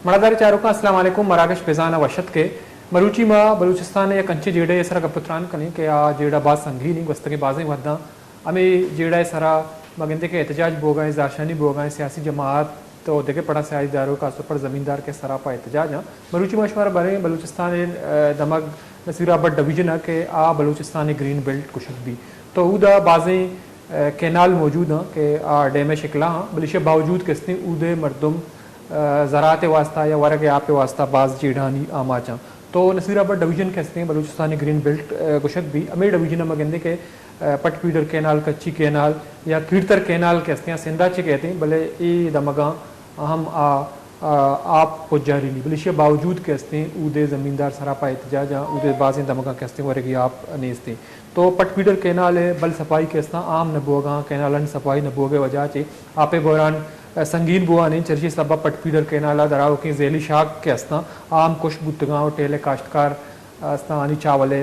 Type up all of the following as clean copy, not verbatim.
मरादारी चारों अस्सलाम वालेकुम मराकश पेजाना वशत के मरूची मा बलूचिस्तान या कंची जेड़े सरा गपुत्रान कने के आ जेड़ा बात संगी नहीं वस्त के बाजें वदा हमें जेड़ा सरा मगंदे के एहतजाज बोगा जाशानी बोगा सियासी जमात तो देखे पड़ा सियासी इदारों का पर ज़मींदार के सरापा एहतजाज हैं मरूची मशवरा बने बलूचिस्तान दमग नसीराबाद डिवीजन है कि आ बलूचिस्तान ग्रीन बेल्ट कुशक भी तो उदा बाजें कैनाल मौजूद हैं कि आ डैम शिकला हाँ बलिशे बावजूद किसने उदे मरदम ज़रात वास्ता या वर्ग आप वास्ता बाज चीढ़ानी आमाचा तो नसीराबाद डिवीजन कहते हैं बलूचिस्तानी ग्रीन बेल्ट कुशक भी अमीर डिवीजन में गंदे के पटपीडर कैनाल कच्ची कैनाल या कीर्तर कैनाल कहते हैं सिंधाचे कहते हैं भले ये दमगा हम आप को जारी नहीं बलिशे बावजूद कहते हैं उदे ज़मींदार सरापा एहतजाज उदे बाज़ दमगा कहते हैं वर्ग आप नेस्ते तो पटपीडर कैनाल है बल सफाई कहता आम नबोगा कैनालन सफाई नबोगे वजह चे आपे बौरान संगीन बुआ ने चर्ची सबा पटपीडर कैनाला दराव के झेली शाख के अस्ता आम कुश बुतगांव टेले काश्तकार अस्तानी चावले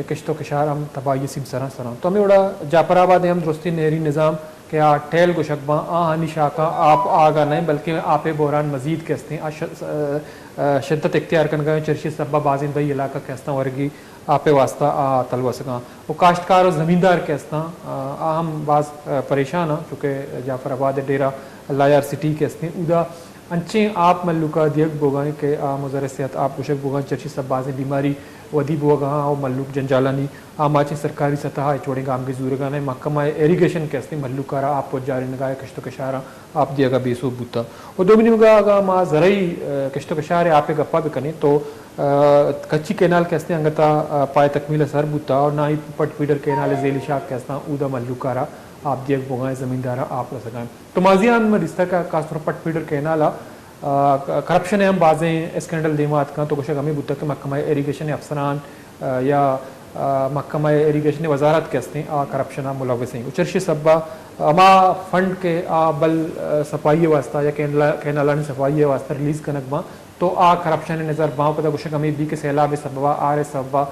किश्तो किशार हम तबाही सिम सरा सरा तो हमें उड़ा जाफराबाद हम दुरुस्ती नहरी निज़ाम के आ टेल गुशकबा आनी शाखा आप आगा नहीं बल्कि आपे बहरान मजीद के हस्ते शिद्दत इख्तियार कर गए चर्ची सबा बाजिन भाई इलाका के हस्ता वर्गी आपे वास्ता आ तलवसगा वो काश्तकार और ज़मींदार के हस्ता हम बाज परेशान हैं चूँकि जाफराबाद डेरा लायार सिटी के हस्ते उदा अंचे आप मल्लुका दियक बोगाएं के मुजर सेहत आप कुशक बोगा चर्ची सब बाजें बीमारी वदी बोगा और मल्लुक जंजालानी आमाचे सरकारी सतह चोड़े गाम के जूरगा ने महकमा इरीगेशन के हस्ते मल्लुकारा आप को जारी नगाए कश्तो कशारा आप दिएगा बेसो बुता और दो मिनट का माँ ज़रई कश्तो कशारे आपे गप्पा भी करें तो कच्ची कैनाल के हस्ते अंगता पाए तकमील सर बुता और ना ही पटपीडर कैनाल झेली शाख के हस्ता उदा मल्लुकारा आप दिए बोगाएं ज़मींदारा आप रह सकें तो माजियान में रिश्ता का खासतौर पटपीडर कैनाला करप्शन है हम बाजें स्कैंडल देमात का तो कुछ हमें बुता के महकमा इरीगेशन अफसरान या महकमा इरीगेशन वजारत के हस्ते करप्शन मुलविस हैं चर्शी सब्बा अमा फंड के बल सफाई वास्ता या कैनालानी सफाई वास्ता रिलीज़ कनकबा तो करप्शन नज़र बाँ पता कुछ हमें भी के सैलाब सबा आ रहे सबा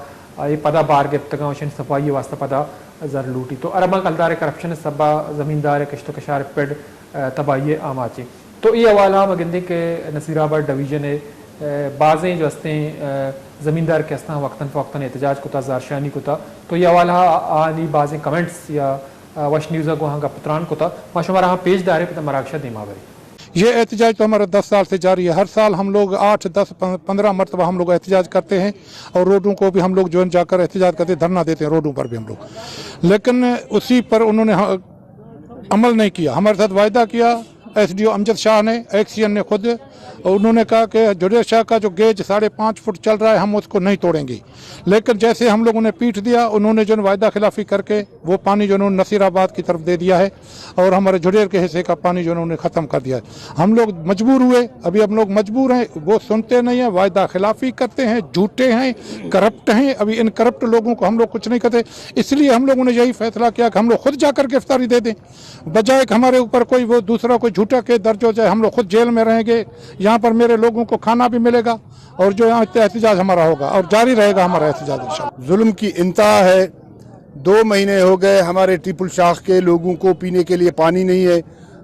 ये पदा बार के तक सफाई वास्ता पदा जर लूटी तो अरबा कलदार करप्शन सबा ज़मींदार कश्तो कशार पेड तबाही आमाचे तो ये हवाला मगंदे के नसीराबाद डिवीजन है बाज़ें जो हस्ते ज़मींदार के हस्ता वक्तन फ़वक्तन एहतजाज को था ज़ारशानी को था तो ये हवाला आनी बाज़ें कमेंट्स या वश न्यूज़ को हाँ का पुत्रान को था माशुमारा हाँ पेज दारे पता मराक्षा दिमावरी ये एहतजाज तो हमारा 10 साल से जारी है। हर साल हम लोग 8, 10, 15 मरतबा हम लोग एहतजाज करते हैं और रोडों को भी हम लोग जो जाकर एहतजाज करते धरना देते हैं रोडों पर भी हम लोग, लेकिन उसी पर उन्होंने अमल नहीं किया। हमारे साथ वायदा किया एसडीओ अमजद शाह ने, एक्सीएन ने खुद, उन्होंने कहा कि जुड़े शाह का जो गेज 5.5 फुट चल रहा है हम उसको नहीं तोड़ेंगे, लेकिन जैसे हम लोगों ने पीट दिया उन्होंने जो वायदा खिलाफी करके वो पानी जो उन्होंने नसीराबाद की तरफ दे दिया है और हमारे जुड़ेर के हिस्से का पानी जो उन्होंने ख़त्म कर दिया है। हम लोग मजबूर हुए, अभी हम लोग मजबूर हैं, वो सुनते नहीं हैं, वायदा खिलाफी करते हैं, झूठे हैं, करप्ट हैं। अभी इन करप्ट लोगों को हम लोग कुछ नहीं करते, इसलिए हम लोगों ने यही फैसला किया कि हम लोग खुद जाकर गिरफ्तारी दे दें, बजाय कि हमारे ऊपर कोई वो दूसरा कोई झूठा केस दर्ज हो जाए। हम लोग खुद जेल में रहेंगे, यहाँ पर मेरे लोगों को खाना भी मिलेगा और जो यहाँ एहतजाज हमारा होगा और जारी रहेगा हमारा एहतजाज इंशाअल्लाह। जुल्म की इंतहा है। 2 महीने हो गए हमारे ट्रिपल शाख के लोगों को पीने के लिए पानी नहीं है।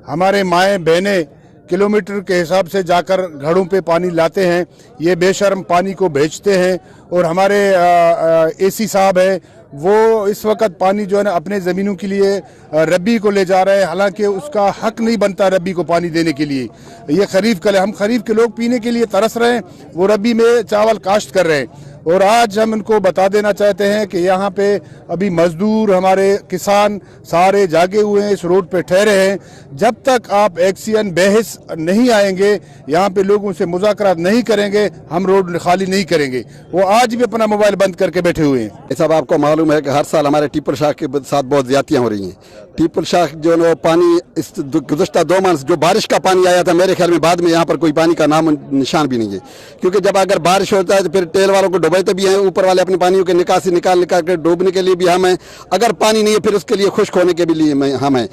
हमारे माएँ बहनें किलोमीटर के हिसाब से जाकर घड़ों पे पानी लाते हैं, ये बेशर्म पानी को बेचते हैं। और हमारे एसी साहब हैं, वो इस वक्त पानी जो है ना अपने ज़मीनों के लिए रबी को ले जा रहे हैं, हालांकि उसका हक नहीं बनता रबी को पानी देने के लिए। ये खरीफ का हम खरीफ के लोग पीने के लिए तरस रहे हैं, वो रबी में चावल काश्त कर रहे हैं। और आज हम इनको बता देना चाहते हैं कि यहाँ पे अभी मजदूर हमारे किसान सारे जागे हुए हैं, इस रोड पे ठहरे हैं। जब तक आप एक्सीएन बहस नहीं आएंगे, यहाँ पे लोगों से मुज़ाकरात नहीं करेंगे, हम रोड खाली नहीं करेंगे। वो आज भी अपना मोबाइल बंद करके बैठे हुए हैं। सब आपको मालूम है कि हर साल हमारे टिप्पल शाख के साथ बहुत ज़्यादतियाँ हो रही हैं। टिप्पल शाख जो है पानी इस गुज़श्ता 2 माह जो बारिश का पानी आया था, मेरे ख्याल में बाद में यहाँ पर कोई पानी का नाम निशान भी नहीं है, क्योंकि जब अगर बारिश होता है तो फिर टेल वालों को डुबाते भी हैं, ऊपर वाले अपने पानियों के निकासी निकाल कर डूबने के लिए भी हम हैं, अगर पानी नहीं है फिर उसके लिए खुश्क होने के भी लिए हम हैं।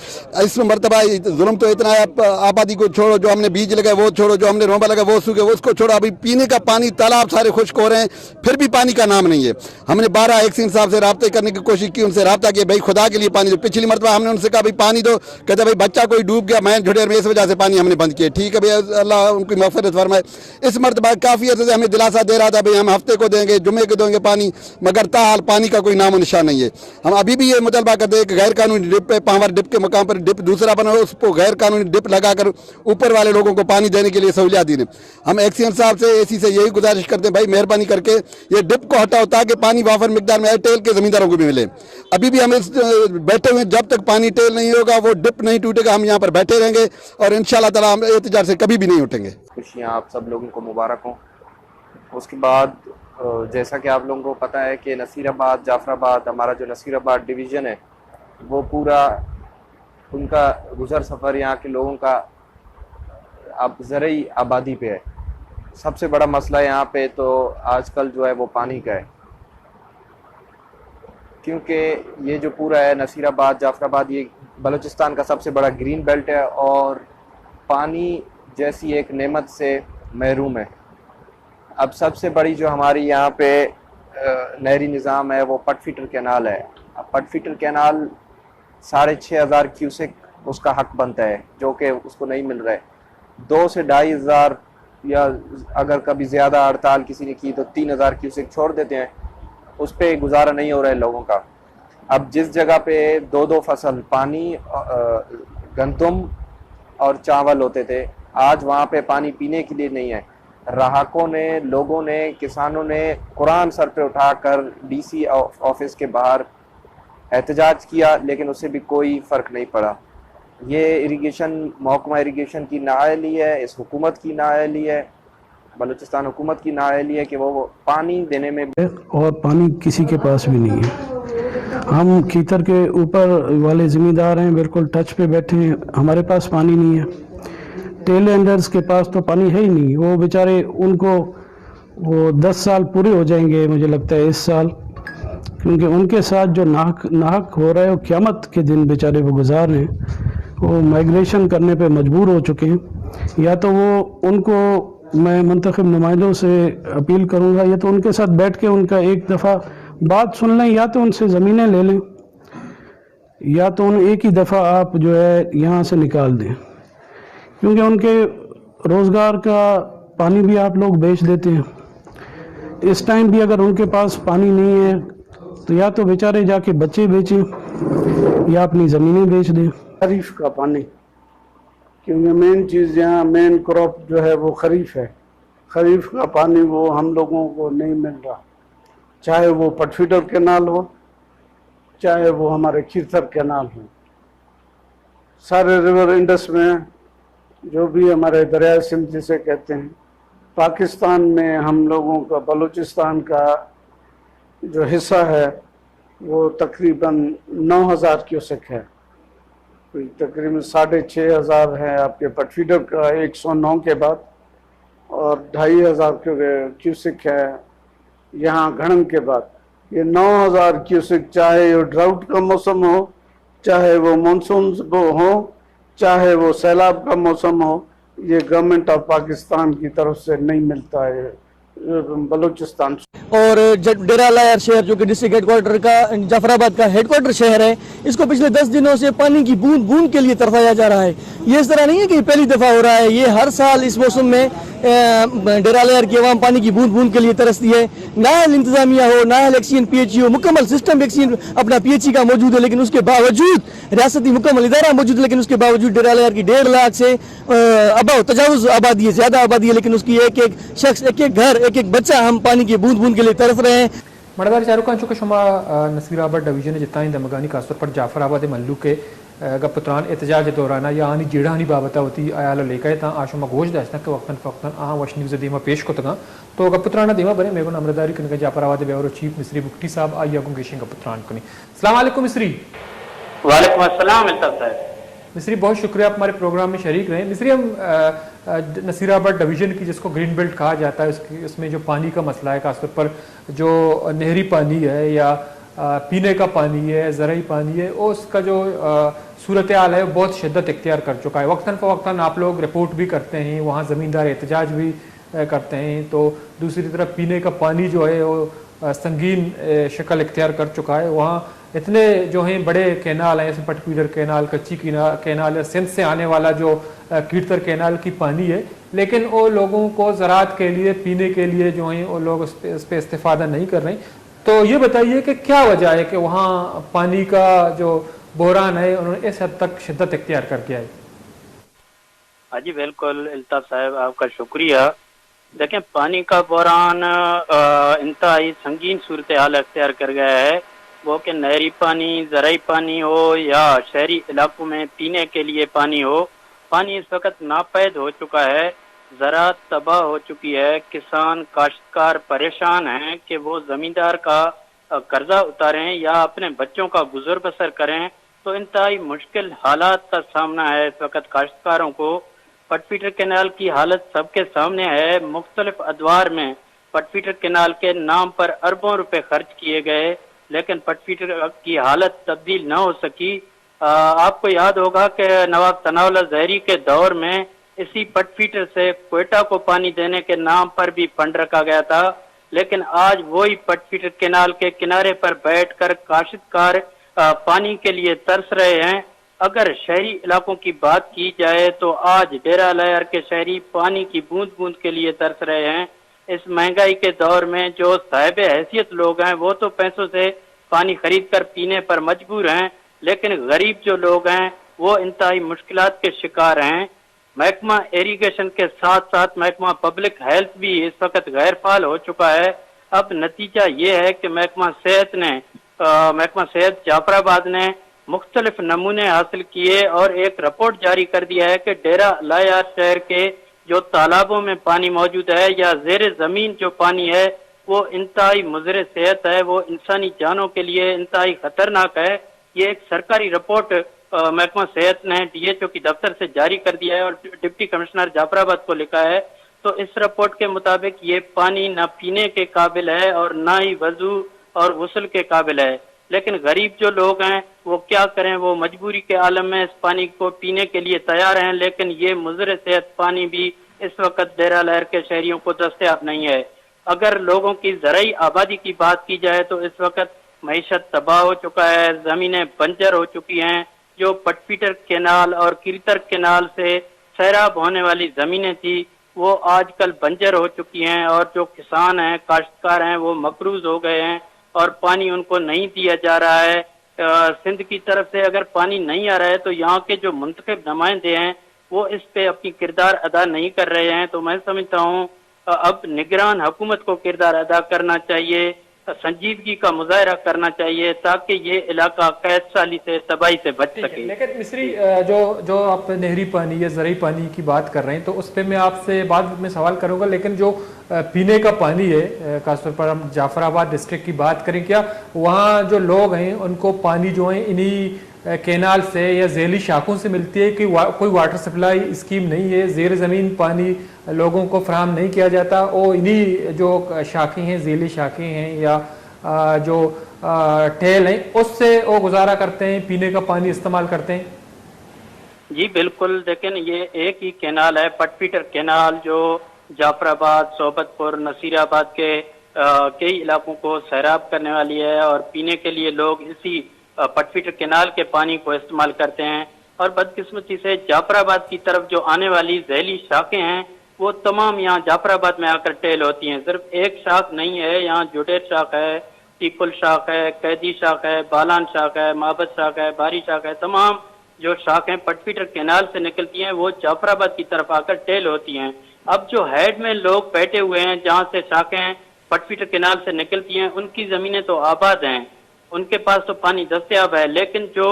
इस मरतबा जुल्म तो इतना है, आबादी को छोड़ो, जो हमने बीज लगाए वो छोड़ो, जो हमने रोंबा लगाए वो सूखे वो उसको छोड़ो, अभी पीने का पानी तालाब सारे खुश्क हो रहे हैं, फिर भी पानी का नाम नहीं है। हमने 12 एक्सीन साहब से रब्ता करने की कोशिश की, उनसे रब्ता किया, भाई खुदा के लिए पानी दो। पिछली मरतबा हमने उनसे कहा भाई पानी दो, कहते भाई बच्चा कोई डूब गया, मैं झुटेर में, इस वजह से पानी हमने बंद किया। ठीक है भैया, अल्लाह उनकी मग़फ़िरत फरमाए। इस मरतबा काफ़ी अर्से से हमें दिलासा दे रहा था भाई हम हफ्ते को देंगे, जुम्मे को देंगे पानी, मगर ताहाल पानी का कोई नामो निशान नहीं है। हम अभी भी ये मुतलबा करते हैं कि गैर कानूनी डिप पे, पावर डिप के मकाम पर डिप दूसरा बना हो, उसको गैर कानूनी डिप लगाकर ऊपर वाले लोगों को पानी देने के लिए सहूलियत दी। हम एक्सीएन साहब से एसी से यही गुजारिश करते हैं भाई मेहरबानी करके ये डिप को हटाओ ताकि पानी वाफर मिकदार में एयरटेल के ज़मींदारों को भी मिले। अभी भी हम इस बैठे हुए, जब तक पानी टेल नहीं होगा वो डिप नहीं टूटेगा, हम यहाँ पर बैठे रहेंगे और इंशाल्लाह ताला हम एहतजाज से कभी भी नहीं उठेंगे। खुशियाँ आप सब लोगों को मुबारक हों। उसके बाद जैसा कि आप लोगों को पता है कि नसीराबाद जाफराबाद, हमारा जो नसीराबाद डिवीज़न है वो पूरा उनका गुज़र सफ़र यहाँ के लोगों का अब ज़रई आबादी पे है। सबसे बड़ा मसला यहाँ पे तो आजकल जो है वो पानी का है, क्योंकि ये जो पूरा है नसीराबाद जाफराबाद ये बलूचिस्तान का सबसे बड़ा ग्रीन बेल्ट है और पानी जैसी एक नेमत से महरूम है। अब सबसे बड़ी जो हमारी यहाँ पे नहरी निज़ाम है वो पटफिटर कैनाल है। अब पटफिटर कैनाल 6,500 क्यूसेक उसका हक बनता है, जो कि उसको नहीं मिल रहा है। 2 से 2,500 या अगर कभी ज़्यादा हड़ताल किसी ने की तो 3,000 क्यूसेक छोड़ देते हैं, उस पर गुजारा नहीं हो रहा है लोगों का। अब जिस जगह पे 2-2 फसल पानी गंदम और चावल होते थे, आज वहाँ पे पानी पीने के लिए नहीं है। राहकों ने, लोगों ने, किसानों ने कुरान सर पे उठाकर डीसी ऑफिस के बाहर एहतजाज किया, लेकिन उससे भी कोई फ़र्क नहीं पड़ा। ये इरिगेशन, महकमा इरिगेशन की नाअहली है, इस हुकूमत की नाअहली है, बलूचिस्तान हुकूमत की नाअहली है कि वो पानी देने में, और पानी किसी के पास भी नहीं है। हम खीतर के ऊपर वाले ज़मींदार हैं, बिल्कुल टच पे बैठे हैं, हमारे पास पानी नहीं है। टेल एंडर्स के पास तो पानी है ही नहीं, वो बेचारे, उनको वो 10 साल पूरे हो जाएंगे मुझे लगता है इस साल, क्योंकि उनके साथ जो नाहक हो रहा है वो क़यामत के दिन बेचारे वो गुजार रहे हैं। वो माइग्रेशन करने पे मजबूर हो चुके हैं। या तो वो, उनको मैं मुंतखब नुमाइंदों से अपील करूंगा, या तो उनके साथ बैठ के उनका एक दफ़ा बात सुन लें, या तो उनसे ज़मीनें ले लें, या तो उन्हें एक ही दफ़ा आप जो है यहाँ से निकाल दें, क्योंकि उनके रोज़गार का पानी भी आप लोग बेच देते हैं। इस टाइम भी अगर उनके पास पानी नहीं है तो या तो बेचारे जाके बच्चे बेचें या अपनी ज़मीनें बेच दें। खरीफ का पानी, क्योंकि मेन चीज़ यहाँ, मेन क्रॉप जो है वो खरीफ है। खरीफ का पानी वो हम लोगों को नहीं मिल रहा, चाहे वो पटफिटर कैनाल हो, चाहे वो हमारे खीरसर कैनाल हो। सारे रिवर इंडस में जो भी हमारे दरिया सिंध जिसे कहते हैं, पाकिस्तान में हम लोगों का, बलूचिस्तान का जो हिस्सा है वो तकरीबन 9,000 क्यूसेक है, तकरीबन 6,500 है आपके पटफीडर का 109 के बाद, और 2,500 क्यूसेक है यहाँ घड़न के बाद। ये 9,000 क्यूसेक, चाहे वो ड्राउट का मौसम हो, चाहे वो मानसून हो, चाहे वो सैलाब का मौसम हो, ये गवर्नमेंट ऑफ पाकिस्तान की तरफ से नहीं मिलता है बलूचिस्तान। और डेरा लायर शहर जो कि डिस्ट्रिक्ट हेडक्वार्टर का, जाफराबाद का हेडक्वार्टर शहर है, इसको पिछले 10 दिनों से पानी की बूंद बूंद के लिए तरफाया जा रहा है। ये इस तरह नहीं है कि पहली दफ़ा हो रहा है, ये हर साल इस मौसम में डेरा लायर की आवाम पानी की बूंद बूंद के लिए तरसती है। नाहल इंतजामिया हो, नाहल एक्सीएन पीएचई हो, मुकम्मल सिस्टम एक्सीएन अपना पीएचई का मौजूद है, लेकिन उसके बावजूद रियासती मुकम्मल इदारा मौजूद है, लेकिन उसके बावजूद डेरा लायर की 1.5 लाख से तजावुज आबादी है, ज़्यादा आबादी है, लेकिन उसकी एक एक शख्स, एक एक घर, एक एक बच्चा हम पानी की बूंद बूंद के लिए तरस रहे हैं। मड़दार चारुकान चूँकि शुमा नसीराबाद डिवीजन जितना ही दमगानी खासतौर पर जाफराबाद मल्लू के गपुत्रान एहतजाज के दौरान या आनी जेड़ानी बाबता होती आयाल लेकर ता आशुमा गोश दाश्ता के वक्तन फ़क्तन आ वश न्यूज़ दीमा पेश को तगा तो गपुत्राना दीमा बने मेगुन अमरदारी कन जाफराबाद ब्यूरो चीफ मिस्री बुक्टी साहब आइया गुंगेशिंग गपुत्रान कनी। अस्सलाम वालेकुम मिस्री। वालेकुम अस्सलाम अल्ताफ साहब। मिस्री बहुत शुक्रिया आप हमारे प्रोग्राम में शरीक रहे। मिस्री हम नसीराबाद डिवीज़न की, जिसको ग्रीन बेल्ट कहा जाता है, उसमें जो पानी का मसला है, खासतौर पर जो नहरी पानी है या पीने का पानी है, ज़रई पानी है, उसका जो सूरत हाल है बहुत शिद्दत इख्तियार कर चुका है। वक्तन फ़वक्तन आप लोग रिपोर्ट भी करते हैं, वहाँ ज़मींदार एहतजाज भी करते हैं, तो दूसरी तरफ पीने का पानी जो है वो संगीन शक्ल इख्तियार कर चुका है। वहाँ इतने जो हैं बड़े कैनाल हैं, जैसे पटपीडर कैनाल, कच्ची कैनाल या सिंध से आने वाला जो कीर्तर कैनाल की पानी है, लेकिन वो लोगों को ज़राअत के लिए, पीने के लिए जो हैं वो लोग उस पर इस्तेफादा नहीं कर रहे हैं। तो ये बताइए कि क्या वजह है कि वहाँ पानी का जो बहरान है उन्होंने इस हद तक शिद्दत इख्तियार कर किया है? हाँ जी बिल्कुल इल्ताफ साहब, आपका शुक्रिया। देखें, पानी का बहरान इंतहाई संगीन सूरत हाल अख्तियार कर गया है, वो कि नहरी पानी, ज़राई पानी हो या शहरी इलाकों में पीने के लिए पानी हो, पानी इस वक्त नापैद हो चुका है, ज़राअत तबाह हो चुकी है, किसान काश्तकार परेशान हैं कि वो ज़मींदार का कर्जा उतारें या अपने बच्चों का गुजर बसर करें, तो इंतहाई मुश्किल हालात का सामना है इस वक्त काश्तकारों को। पटपीटर कैनाल की हालत सबके सामने है, मुख्तलिफ अदवार में पटपीटर कैनाल के नाम पर अरबों रुपए खर्च किए गए, लेकिन पटपीटर की हालत तब्दील न हो सकी। आपको याद होगा कि नवाब सनाउल्लाह ज़हरी के दौर में इसी पटपीटर से क्वेटा को पानी देने के नाम पर भी फंड रखा गया था, लेकिन आज वही पटपीटर कैनाल के किनारे पर बैठकर काश्तकार पानी के लिए तरस रहे हैं। अगर शहरी इलाकों की बात की जाए तो आज डेरा लायर के शहरी पानी की बूंद बूंद के लिए तरस रहे हैं। इस महंगाई के दौर में जो साहिब हैसियत लोग हैं वो तो पैसों से पानी खरीद कर पीने पर मजबूर हैं, लेकिन गरीब जो लोग हैं वो इंतहाई मुश्किलात के शिकार हैं। महकमा इरीगेशन के साथ साथ महकमा पब्लिक हेल्थ भी इस वक्त गैर फाल हो चुका है। अब नतीजा ये है कि महकमा सेहत जाफराबाद ने मुख्तलिफ नमूने हासिल किए और एक रिपोर्ट जारी कर दिया है कि डेरा लायार शहर के जो तालाबों में पानी मौजूद है या ज़ेर ज़मीन जो पानी है वो इंतहाई मुज़र सेहत है, वो इंसानी जानों के लिए इंतहाई खतरनाक है। ये एक सरकारी रिपोर्ट महकमा सेहत ने DHO की दफ्तर से जारी कर दिया है और डिप्टी कमिश्नर जाफराबाद को लिखा है। तो इस रिपोर्ट के मुताबिक ये पानी न पीने के काबिल है और न ही वजू और गुस्ल के काबिल है, लेकिन गरीब जो लोग हैं वो क्या करें, वो मजबूरी के आलम में इस पानी को पीने के लिए तैयार हैं, लेकिन ये मुज़र सेहत पानी भी इस वक्त डेरा लहर के शहरियों को दस्तयाब नहीं है। अगर लोगों की ज़राई आबादी की बात की जाए तो इस वक्त मईशत तबाह हो चुका है, ज़मीनें बंजर हो चुकी हैं। जो पटपीटर कैनाल और कीर्तर कैनाल से सैराब होने वाली ज़मीनें थी वो आजकल बंजर हो चुकी हैं और जो किसान हैं, काश्तकार हैं, वो मकरूज हो गए हैं और पानी उनको नहीं दिया जा रहा है। सिंध की तरफ से अगर पानी नहीं आ रहा है तो यहाँ के जो मुंतखब नुमाइंदे हैं वो इस पे अपनी किरदार अदा नहीं कर रहे हैं। तो मैं समझता हूँ अब निगरान हुकूमत को किरदार अदा करना चाहिए, संजीदगी का मुजाहरा करना चाहिए ताकि ये इलाका कैद साली से तबाही से बच सके। लेकिन मिस्री जो आप नहरी पानी या ज़रई पानी की बात कर रहे हैं तो उस पर मैं आपसे बाद में सवाल करूंगा, लेकिन जो पीने का पानी है, खासतौर पर हम जाफराबाद डिस्ट्रिक्ट की बात करें, क्या वहाँ जो लोग हैं उनको पानी जो है इन्हीं कैनाल से या झेली शाखों से मिलती है कि कोई वाटर सप्लाई स्कीम नहीं है, ज़ेर ज़मीन पानी लोगों को फराहम नहीं किया जाता, वो इन्हीं जो शाखें हैं, झेली शाखें हैं या जो टेल हैं उससे वो गुजारा करते हैं, पीने का पानी इस्तेमाल करते हैं? जी बिल्कुल, लेकिन ये एक ही कैनाल है, पटपीटर कैनाल, जो जाफराबाद, सोबतपुर, नसीराबाद के कई इलाकों को सैराब करने वाली है और पीने के लिए लोग इसी पटपीटर कैनाल के पानी को इस्तेमाल करते हैं। और बदकिस्मती से जाफराबाद की तरफ जो आने वाली झैली शाखें हैं वो तमाम यहाँ जाफराबाद में आकर टेल होती हैं। सिर्फ एक शाख नहीं है, यहाँ जुडेर शाख है, टीकुल शाख है, कैदी शाख है, बालान शाख है, माबद शाख है, बारी शाख है। तमाम जो शाखें पटपीटर कैनाल से निकलती हैं वो जाफराबाद की तरफ आकर टेल होती हैं। अब जो हेड में लोग बैठे हुए हैं जहाँ से शाखें पटपीटर कैनाल से निकलती हैं उनकी जमीनें तो आबाद हैं, उनके पास तो पानी दस्तयाब है, लेकिन जो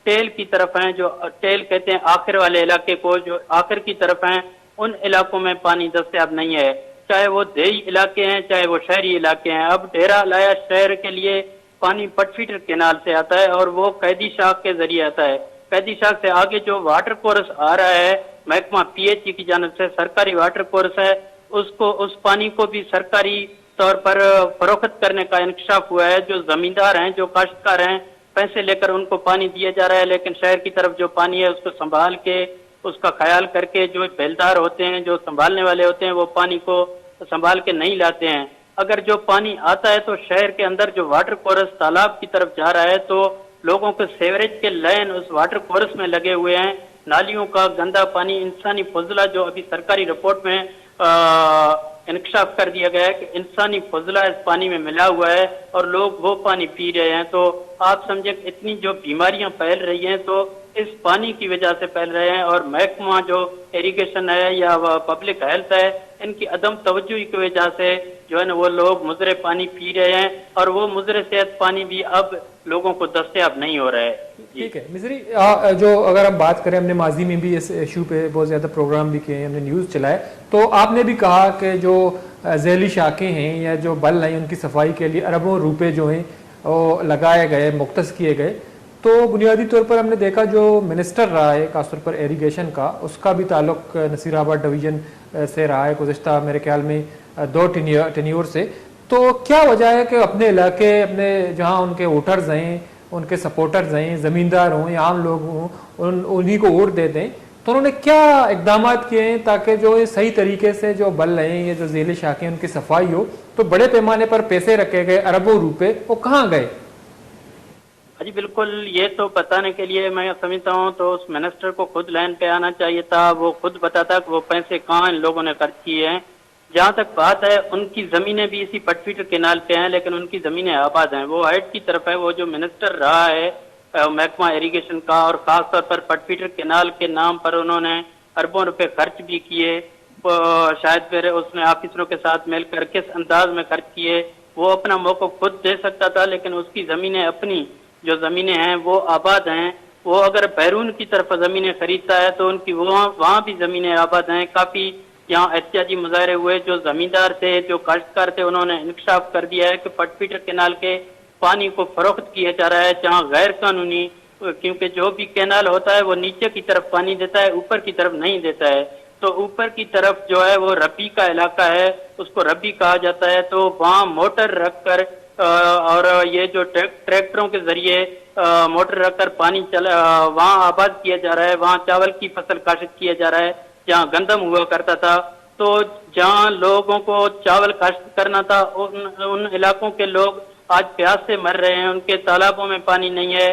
टेल की तरफ हैं, जो टेल कहते हैं आखिर वाले इलाके को, जो आखिर की तरफ हैं, उन इलाकों में पानी दस्तयाब नहीं है, चाहे वो देही इलाके हैं चाहे वो शहरी इलाके हैं। अब डेरा लाया शहर के लिए पानी पटपीटर कैनाल से आता है और वो कैदी शाख के जरिए आता है। कैदी शाख से आगे जो वाटर कोरस आ रहा है महकमा PHE की जानब से सरकारी वाटर कोर्स है, उसको उस पानी को भी सरकारी तौर पर फरोख्त करने का इंकशाफ हुआ है। जो जमींदार हैं, जो काश्तकार हैं, पैसे लेकर उनको पानी दिया जा रहा है, लेकिन शहर की तरफ जो पानी है उसको संभाल के, उसका ख्याल करके जो बेलदार होते हैं, जो संभालने वाले होते हैं, वो पानी को संभाल के नहीं लाते हैं। अगर जो पानी आता है तो शहर के अंदर जो वाटर कोर्स तालाब की तरफ जा रहा है, तो लोगों के सीवरेज के लाइन उस वाटर कोर्स में लगे हुए हैं। नालियों का गंदा पानी, इंसानी फजला, जो अभी सरकारी रिपोर्ट में इंकशाफ कर दिया गया है कि इंसानी फजला इस पानी में मिला हुआ है और लोग वो पानी पी रहे हैं। तो आप समझे इतनी जो बीमारियां फैल रही हैं तो इस पानी की वजह से फैल रहे हैं। और महकमा जो इरिगेशन है या पब्लिक हेल्थ है, इनकी अदम तवज्जुही की वजह से जो है ना वो लोग मुजरे पानी पी रहे हैं और वो मुजरे सेहत पानी भी अब लोगों को दस्तयाब नहीं हो रहा है। ठीक है मिस्री, जो अगर हम बात करें, हमने माजी में भी इस इशू पे बहुत ज़्यादा प्रोग्राम भी किए हैं, हमने न्यूज़ चलाए, तो आपने भी कहा कि जो ज़ैली शाखें हैं या जो बल हैं उनकी सफाई के लिए अरबों रुपए जो हैं वो लगाए गए, मुख्तस किए गए। तो बुनियादी तौर पर हमने देखा जो मिनिस्टर रहा है खासतौर पर इरिगेशन का, उसका भी ताल्लुक नसीराबाद डिवीज़न से रहा है गुज़िश्ता मेरे ख्याल में 2 टेन्योर से। तो क्या वजह है कि अपने इलाके, अपने जहाँ उनके वोटर्स हैं, उनके सपोर्टर्स हैं, ज़मींदार हों या आम लोग हों, उन्हीं को वोट दे दें? तो उन्होंने क्या इकदाम किए हैं ताकि जो ये सही तरीके से जो बल हैं, ये जो ज़ैली शाखें उनकी सफाई हो? तो बड़े पैमाने पर पैसे रखे गए, अरबों रुपए, वो कहाँ गए? जी बिल्कुल, ये तो बताने के लिए मैं समझता हूँ तो उस मिनिस्टर को खुद लाइन पे आना चाहिए था। वो खुद बताता कि वो पैसे कहाँ इन लोगों ने खर्च किए हैं। जहाँ तक बात है, उनकी जमीनें भी इसी पटफीटर केनाल पे हैं, लेकिन उनकी जमीनें आबाद हैं। वो हाइट की तरफ है। वो जो मिनिस्टर रहा है महकमा इरिगेशन का, और खास तौर पर पटफीटर केनाल के नाम पर उन्होंने अरबों रुपए खर्च भी किए। शायद फिर उसने ऑफिसरों के साथ मिलकर किस अंदाज में खर्च किए वो अपना मौक़िफ़ खुद दे सकता था, लेकिन उसकी जमीनें, अपनी जो जमीनें हैं वो आबाद हैं। वो अगर बैरून की तरफ जमीनें खरीदता है तो उनकी वहाँ भी जमीनें आबाद हैं। काफी यहाँ एहतियाजी मुजाहरे हुए। जो जमींदार थे, जो काश्तकार थे, उन्होंने इंकशाफ कर दिया है कि पटफीटर केनाल के पानी को फरोख्त किया जा रहा है जहाँ गैर कानूनी, क्योंकि जो भी केनाल होता है वो नीचे की तरफ पानी देता है, ऊपर की तरफ नहीं देता है। तो ऊपर की तरफ जो है वो रबी का इलाका है, उसको रबी कहा जाता है। तो वहाँ मोटर रखकर और ये जो ट्रैक्टरों के जरिए मोटर रखकर पानी वहाँ आबाद किया जा रहा है। वहाँ चावल की फसल काश्त किया जा रहा है जहाँ गंदम हुआ करता था। तो जहाँ लोगों को चावल काश्त करना था, उन इलाकों के लोग आज प्यास से मर रहे हैं। उनके तालाबों में पानी नहीं है।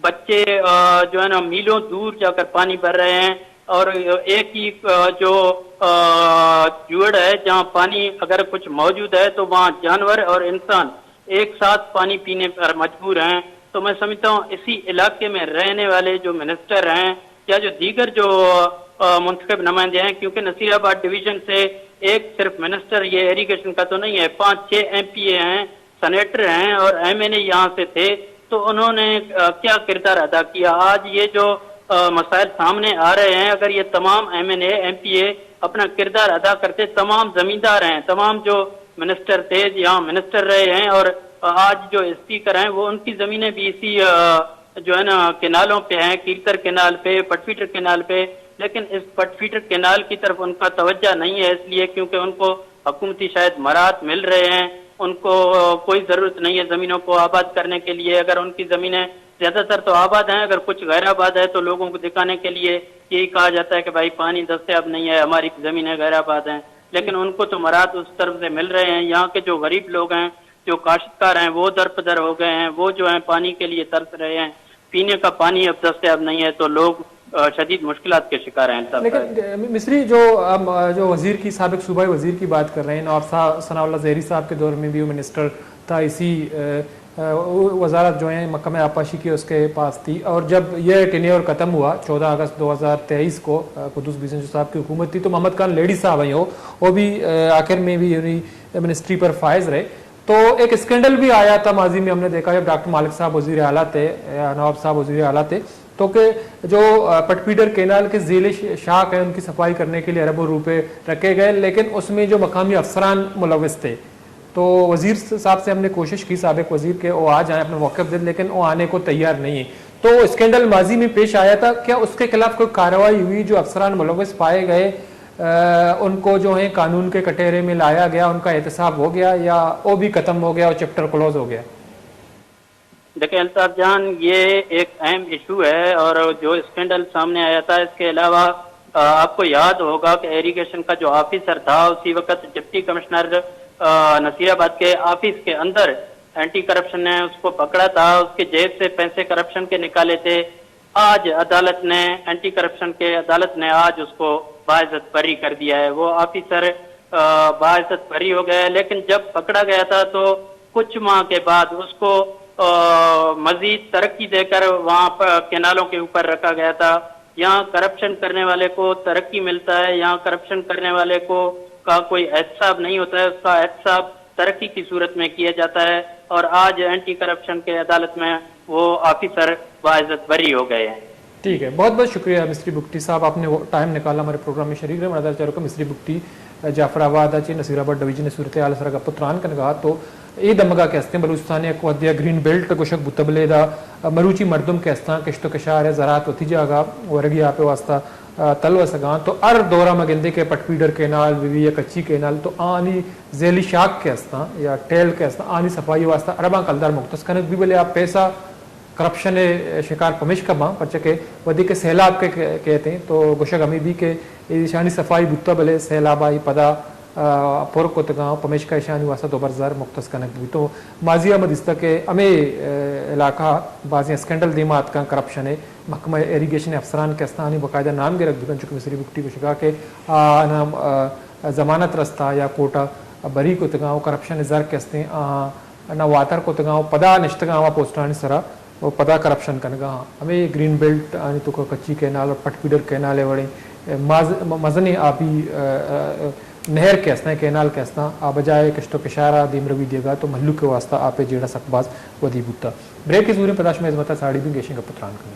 बच्चे जो है ना मीलों दूर जाकर पानी भर रहे हैं। और एक ही जो जुड़ है जहाँ पानी अगर कुछ मौजूद है तो वहाँ जानवर और इंसान एक साथ पानी पीने पर मजबूर हैं। तो मैं समझता हूँ इसी इलाके में रहने वाले जो मिनिस्टर हैं या जो दीगर जो मुंतखब नुमाइंदे हैं, क्योंकि नसीराबाद डिवीजन से एक सिर्फ मिनिस्टर ये इरिगेशन का तो नहीं है, 5-6 MPA हैं, सेनेटर हैं और MNA यहाँ से थे। तो उन्होंने क्या किरदार अदा किया? आज ये जो मसाइल सामने आ रहे हैं, अगर ये तमाम MNA MPA अपना किरदार अदा करते, तमाम जमींदार हैं, तमाम जो मिनिस्टर थे, यहाँ मिनिस्टर रहे हैं और आज जो स्पीकर हैं, वो उनकी जमीनें भी इसी जो है ना केनालों पे हैं, कीर्तर केनाल पे, पटफीटर केनाल पे। लेकिन इस पटफीटर केनाल की तरफ उनका तवज्जो नहीं है, इसलिए क्योंकि उनको हुकूमती शायद मराहत मिल रहे हैं। उनको कोई जरूरत नहीं है जमीनों को आबाद करने के लिए। अगर उनकी जमीनें ज्यादातर तो आबाद हैं, अगर कुछ गैर आबाद है तो लोगों को दिखाने के लिए यही कहा जाता है कि भाई पानी दस्तयाब नहीं है, हमारी जमीनें गैर आबाद हैं। लेकिन उनको तो मराहत उस तरफ से मिल रहे हैं। यहाँ के जो गरीब लोग हैं, जो काश्तकार हैं, वो दरपदर हो गए हैं। वो जो है पानी के लिए तरस रहे हैं। पीने का पानी अब दस्तयाब नहीं है तो लोग शदीद मुश्किलात के शिकार हैं। लेकिन मिस्री जो वजीर की, साबिक सूबाई वजीर की बात कर रहे हैं, नवाब सनाउल्लाह ज़हरी साहब के दौर में भी वो मिनिस्टर था, इसी वजारत जो है महकमा आपाशी की उसके पास थी। और जब यह टेन्योर ख़त्म हुआ 14 अगस्त 2023 को, कुद्दूस बिजनजो साहब की हुकूमत थी, तो मोहम्मद खान लेडी साहब आई हो, वो भी आखिर में भी मिनिस्ट्री पर फायज रहे। तो एक स्कैंडल भी आया था माजी में, हमने देखा जब डॉक्टर मालिक साहब वजीर आला थे, नवाब साहब वजीर आला थे, तो कि जो पटफीडर केनाल के ज़ैली शाख है उनकी सफाई करने के लिए अरबों रुपए रखे गए, लेकिन उसमें जो मकामी अफसरान मुलविस थे। तो वजीर साहब से हमने कोशिश की, साबिक वजीर के वो आ जाए, अपना मौक़िफ़ दे, लेकिन वो आने को तैयार नहीं है। تو اسکینڈل ماضی میں پیش آیا تھا, کیا اس کے خلاف کوئی کارروائی ہوئی؟ جو افسران ملوث پائے گئے ان کو جو ہے قانون کے کٹہرے میں لایا گیا, ان کا احتساب ہو گیا, یا وہ بھی ختم ہو گیا اور چیپٹر کلوز ہو گیا؟ دیکھیں الطاف جان, یہ ایک اہم ایشو ہے, اور جو اسکینڈل سامنے آیا تھا اس کے علاوہ آپ کو یاد ہوگا کہ ایریگیشن کا جو آفیسر تھا اسی وقت ڈپٹی کمشنر نصیر آباد کے آفس کے اندر اینٹی کرپشن نے اس کو پکڑا تھا, اس کے جیب سے پیسے کرپشن کے نکالے تھے. آج عدالت نے, اینٹی کرپشن کے عدالت نے آج اس کو باعزت بری کر دیا ہے. وہ آفیسر باعزت بری ہو گیا, لیکن جب پکڑا گیا تھا تو کچھ ماہ کے بعد اس کو مزید ترقی دے کر وہاں پر کینالوں کے اوپر رکھا گیا تھا. یہاں کرپشن کرنے والے کو ترقی ملتا ہے, یہاں کرپشن کرنے والے کو کا کوئی احتساب نہیں ہوتا ہے, اس کا احتساب ترقی کی صورت میں کیا جاتا ہے. اور آج اینٹی کرپشن کے عدالت میں وہ آفیسر باعزت بری ہو گئے ہیں. ٹھیک ہے, بہت بہت شکریہ مستری بگٹی صاحب, آپ نے وہ ٹائم نکالا ہمارے پروگرام میں شریک رہے. مردار چاروں کا مستری بگٹی جعفر آباد اچھی نصیر آباد ڈویژن صورتحال سر کا پتران کا نگاہ تو یہ دمگا کے ہستے بلوچستان کو ودیا گرین بیلٹ گوشک بتبلے دا مروچی مردم کے ہستان کشت و کشار ہے زراعت وتی جاگا ورگی آپ واسطہ تلو سگان تو ار دورہ مگندے کے پٹ پیڈر کینال وی یا کچی کینال تو آنی ذیلی شاک کے ہستان یا ٹیل کے ہستان آنی صفائی واسطہ ارباں کلدار مختص کنک بھی بلے آپ پیسہ کرپشن شکار پمش کا باں پرچہ کے ودی کے سیلاب کے کہتے ہیں تو گوشک ہمیں بھی کہ شانی صفائی بتا بلے سیلاب آئی پدا پور کو تگاؤں پمیش کا شانی واسطہ 2000 مختص کنک بھی تو ماضی آمد اس تک ہمیں علاقہ بعضی اسکینڈل دیمات کا کرپشن ہے محکمہ ایریگیشن افسران کے استانی باقاعدہ نام کے رکھ دکن چکہ مصری بکٹی کو شکا کے ضمانت رستہ یا کوٹا بری کو تگاؤں کرپشن زر کے استے نہ واتر کو تگاؤں پدا نشتگاؤں پوسٹانی سرا وہ پدا کرپشن کنگا ہمیں گرین بیلٹ آنی تو کچی کینال اور پٹ پیڈر کینال وڑے مزنی آبی نہر کے ہستیں کینال کے ہستیں بجائے کشت و کشارہ دیم روی دے گا تو محلو کے واسطہ آپ جیڑا سکباز ودی بوتا. بریک کی ضروری پداش میں عظمتہ ساڑی بھی گیشنگ کا پتران کریں.